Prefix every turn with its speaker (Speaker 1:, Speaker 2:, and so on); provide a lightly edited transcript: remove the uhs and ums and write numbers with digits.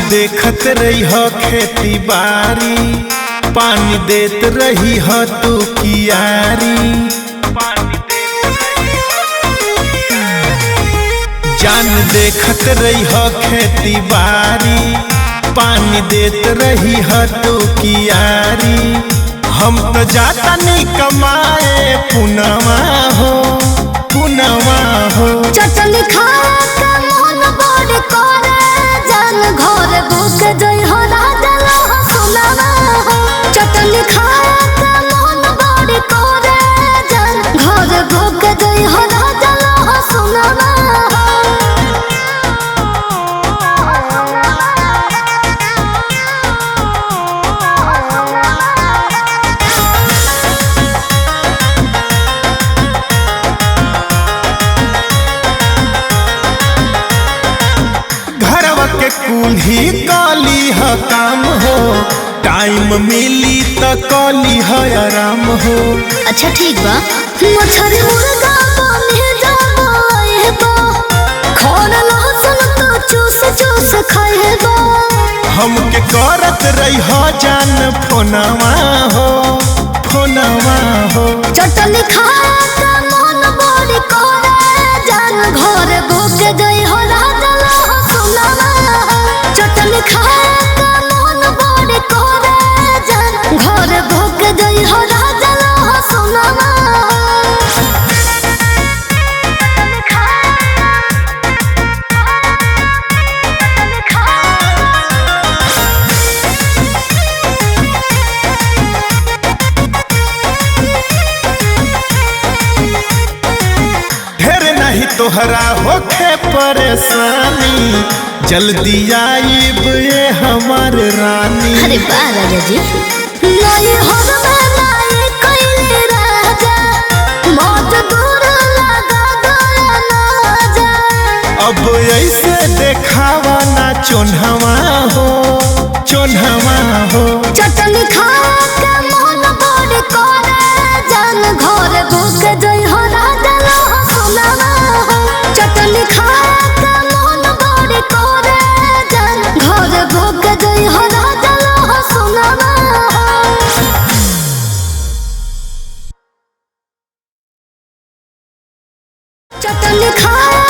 Speaker 1: देखत रही हो खेती बारी, पानी देत रही हो तू कियारी। जान देखत रही हो खेती बारी, पानी देत रही हो तू कियारी। हम तो जाता नहीं कमाए पुनवा हो, पुनवा हो।
Speaker 2: चटनी खाए के मन बड़ करे, जान घर बुक जई हो राजा लह सुनावा हो। चटनी खाए के मन बड़ करे, जान घर बुक जई हो राजा लह सुनावा हो।
Speaker 1: के कुल्ही काली ह काम हो, टाइम मिली त काली है आराम हो।
Speaker 2: अच्छा ठीक बा, मछरी मुर्गा बने जाए बा, खाना लहसुन तो चूस चूस खाए बा।
Speaker 1: हमके करत रही हो जान फोनवा हो, फोनवा हो।
Speaker 2: चटनी खाए के मन बड़ करे, जान घर बुक जई हो राजा लह सुनावा हो। चटनी खाए के मन बड़ करे, जान घर बुक जई हो राजा लह सुनावा हो।
Speaker 1: तोहरा होखे परेशानी, जल्दी आइब ये हमार रानी।
Speaker 2: अरे वाह राजा जी, नई हर में नई कइले राजा, मौत दूर लगा गया ना जा।
Speaker 1: अब ऐसे देखावा ना चोन्हवा हो, चोन्हवा हो।
Speaker 2: चटनी खाए के मन बड़ करे, जान घर बुक जई हो राजा लह सुनावा हो। चटनी खाए के मन बड़ करे, जान घर बुक जई हो राजा लह सुनावा हो। चटनी खाए